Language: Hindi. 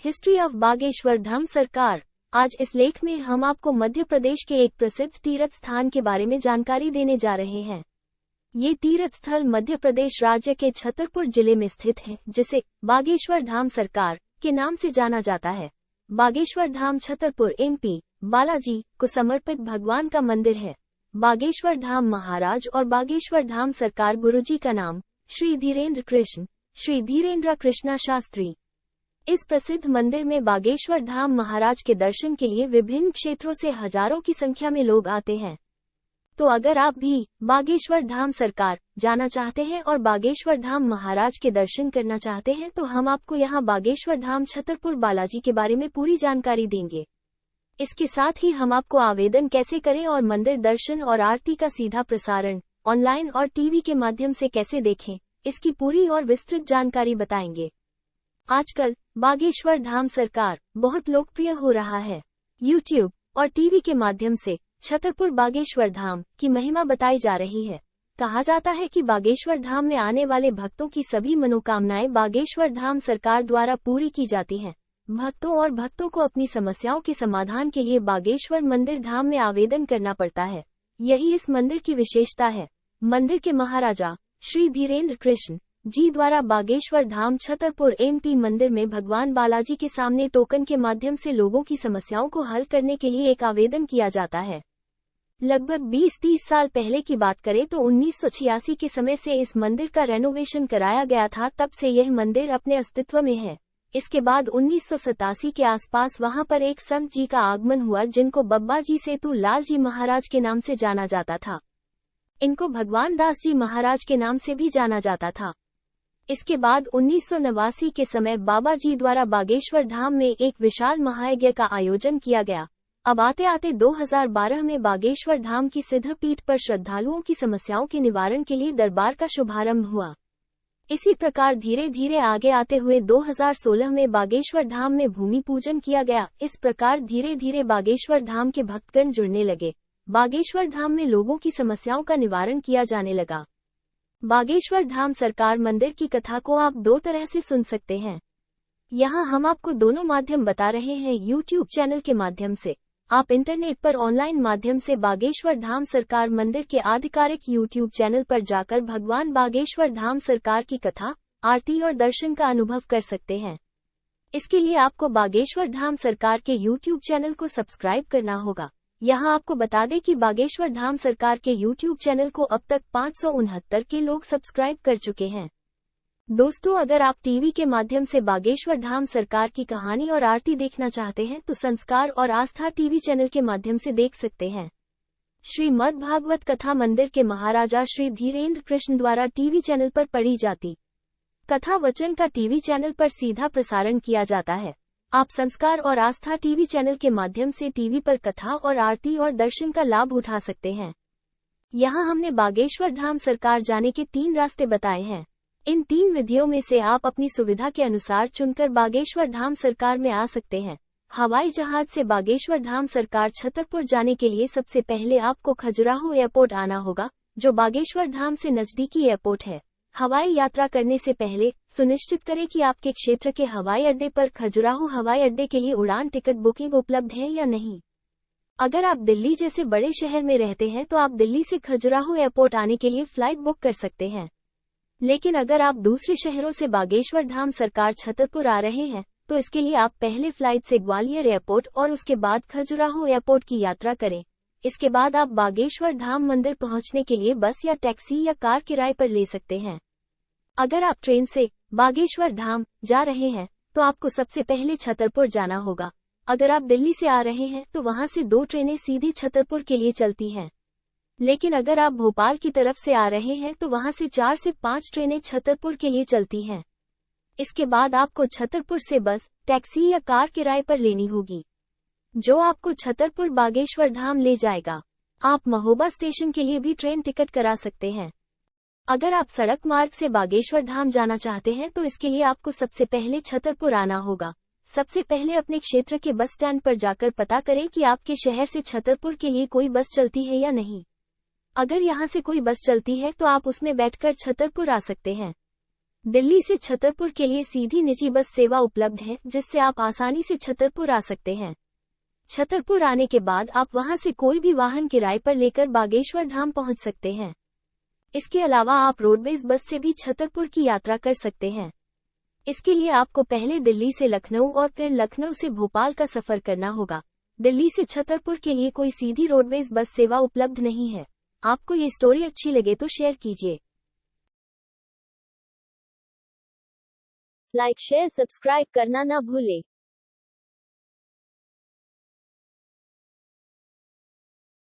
हिस्ट्री ऑफ बागेश्वर धाम सरकार। आज इस लेख में हम आपको मध्य प्रदेश के एक प्रसिद्ध तीर्थ स्थान के बारे में जानकारी देने जा रहे हैं। ये तीर्थ स्थल मध्य प्रदेश राज्य के छतरपुर जिले में स्थित है, जिसे बागेश्वर धाम सरकार के नाम से जाना जाता है। बागेश्वर धाम छतरपुर MP बालाजी को समर्पित भगवान का मंदिर है। बागेश्वर धाम महाराज और बागेश्वर धाम सरकार गुरुजी का नाम श्री धीरेन्द्र कृष्णा शास्त्री। इस प्रसिद्ध मंदिर में बागेश्वर धाम महाराज के दर्शन के लिए विभिन्न क्षेत्रों से हजारों की संख्या में लोग आते हैं। तो अगर आप भी बागेश्वर धाम सरकार जाना चाहते हैं और बागेश्वर धाम महाराज के दर्शन करना चाहते हैं, तो हम आपको यहाँ बागेश्वर धाम छतरपुर बालाजी के बारे में पूरी जानकारी देंगे। इसके साथ ही हम आपको आवेदन कैसे करें और मंदिर दर्शन और आरती का सीधा प्रसारण ऑनलाइन और टीवी के माध्यम से कैसे देखें, इसकी पूरी और विस्तृत जानकारी बताएंगे। आजकल बागेश्वर धाम सरकार बहुत लोकप्रिय हो रहा है। YouTube और टीवी के माध्यम से छतरपुर बागेश्वर धाम की महिमा बताई जा रही है। कहा जाता है कि बागेश्वर धाम में आने वाले भक्तों की सभी मनोकामनाएं बागेश्वर धाम सरकार द्वारा पूरी की जाती हैं। भक्तों को अपनी समस्याओं के समाधान के लिए बागेश्वर मंदिर धाम में आवेदन करना पड़ता है। यही इस मंदिर की विशेषता है। मंदिर के महाराजा श्री धीरेन्द्र कृष्ण जी द्वारा बागेश्वर धाम छतरपुर MP मंदिर में भगवान बालाजी के सामने टोकन के माध्यम से लोगों की समस्याओं को हल करने के लिए एक आवेदन किया जाता है। लगभग 20-30 साल पहले की बात करें तो 1986 के समय से इस मंदिर का रेनोवेशन कराया गया था। तब से यह मंदिर अपने अस्तित्व में है। इसके बाद 1987 के आसपास वहां पर एक संत जी का आगमन हुआ, जिनको बब्बा जी सेतु लाल जी महाराज के नाम से जाना जाता था। इनको भगवान दास जी महाराज के नाम से भी जाना जाता था। इसके बाद 1989 के समय बाबा जी द्वारा बागेश्वर धाम में एक विशाल महायज्ञ का आयोजन किया गया। अब आते आते 2012 में बागेश्वर धाम की सिद्ध पीठ पर श्रद्धालुओं की समस्याओं के निवारण के लिए दरबार का शुभारंभ हुआ। इसी प्रकार धीरे धीरे आगे आते हुए 2016 में बागेश्वर धाम में भूमि पूजन किया गया। इस प्रकार धीरे धीरे बागेश्वर धाम के भक्तगण जुड़ने लगे। बागेश्वर धाम में लोगों की समस्याओं का निवारण किया जाने लगा। बागेश्वर धाम सरकार मंदिर की कथा को आप दो तरह से सुन सकते हैं। यहाँ हम आपको दोनों माध्यम बता रहे हैं। YouTube चैनल के माध्यम से आप इंटरनेट पर ऑनलाइन माध्यम से बागेश्वर धाम सरकार मंदिर के आधिकारिक YouTube चैनल पर जाकर भगवान बागेश्वर धाम सरकार की कथा, आरती और दर्शन का अनुभव कर सकते हैं। इसके लिए आपको बागेश्वर धाम सरकार के YouTube चैनल को सब्सक्राइब करना होगा। यहाँ आपको बता दें कि बागेश्वर धाम सरकार के YouTube चैनल को अब तक 569 के लोग सब्सक्राइब कर चुके हैं। दोस्तों, अगर आप टीवी के माध्यम से बागेश्वर धाम सरकार की कहानी और आरती देखना चाहते हैं तो संस्कार और आस्था टीवी चैनल के माध्यम से देख सकते हैं। श्रीमद् भागवत कथा मंदिर के महाराजा श्री धीरेन्द्र कृष्ण द्वारा टीवी चैनल पर पढ़ी जाती कथा वचन का टीवी चैनल पर सीधा प्रसारण किया जाता है। आप संस्कार और आस्था टीवी चैनल के माध्यम से टीवी पर कथा और आरती और दर्शन का लाभ उठा सकते हैं। यहाँ हमने बागेश्वर धाम सरकार जाने के 3 रास्ते बताए हैं। इन 3 विधियों में से आप अपनी सुविधा के अनुसार चुनकर बागेश्वर धाम सरकार में आ सकते हैं। हवाई जहाज से बागेश्वर धाम सरकार छतरपुर जाने के लिए सबसे पहले आपको खजुराहो एयरपोर्ट आना होगा, जो बागेश्वर धाम से नजदीकी एयरपोर्ट है। हवाई यात्रा करने से पहले सुनिश्चित करें कि आपके क्षेत्र के हवाई अड्डे पर खजुराहो हवाई अड्डे के लिए उड़ान टिकट बुकिंग उपलब्ध है या नहीं। अगर आप दिल्ली जैसे बड़े शहर में रहते हैं तो आप दिल्ली से खजुराहो एयरपोर्ट आने के लिए फ्लाइट बुक कर सकते हैं। लेकिन अगर आप दूसरे शहरों से बागेश्वर धाम सरकार छतरपुर आ रहे हैं तो इसके लिए आप पहले फ्लाइट से ग्वालियर एयरपोर्ट और उसके बाद खजुराहो एयरपोर्ट की यात्रा करें। इसके बाद आप बागेश्वर धाम मंदिर पहुंचने के लिए बस या टैक्सी या कार किराए पर ले सकते हैं। अगर आप ट्रेन से बागेश्वर धाम जा रहे हैं तो आपको सबसे पहले छतरपुर जाना होगा। अगर आप दिल्ली से आ रहे हैं तो वहां से 2 ट्रेनें सीधी छतरपुर के लिए चलती हैं। लेकिन अगर आप भोपाल की तरफ से आ रहे हैं तो वहां से 4 से 5 ट्रेनें छतरपुर के लिए चलती हैं। इसके बाद आपको छतरपुर से बस, टैक्सी या कार किराए पर लेनी होगी, जो आपको छतरपुर बागेश्वर धाम ले जाएगा। आप महोबा स्टेशन के लिए भी ट्रेन टिकट करा सकते हैं। अगर आप सड़क मार्ग से बागेश्वर धाम जाना चाहते हैं तो इसके लिए आपको सबसे पहले छतरपुर आना होगा। सबसे पहले अपने क्षेत्र के बस स्टैंड पर जाकर पता करें कि आपके शहर से छतरपुर के लिए कोई बस चलती है या नहीं। अगर यहाँ से कोई बस चलती है तो आप उसमें बैठकर छतरपुर आ सकते हैं। दिल्ली से छतरपुर के लिए सीधी निजी बस सेवा उपलब्ध है, जिससे आप आसानी से छतरपुर आ सकते हैं। छतरपुर आने के बाद आप वहां से कोई भी वाहन किराए पर लेकर बागेश्वर धाम पहुंच सकते हैं। इसके अलावा आप रोडवेज बस से भी छतरपुर की यात्रा कर सकते हैं। इसके लिए आपको पहले दिल्ली से लखनऊ और फिर लखनऊ से भोपाल का सफर करना होगा। दिल्ली से छतरपुर के लिए कोई सीधी रोडवेज बस सेवा उपलब्ध नहीं है। आपको ये स्टोरी अच्छी लगे तो शेयर कीजिए। लाइक शेयर सब्सक्राइब करना ना भूले।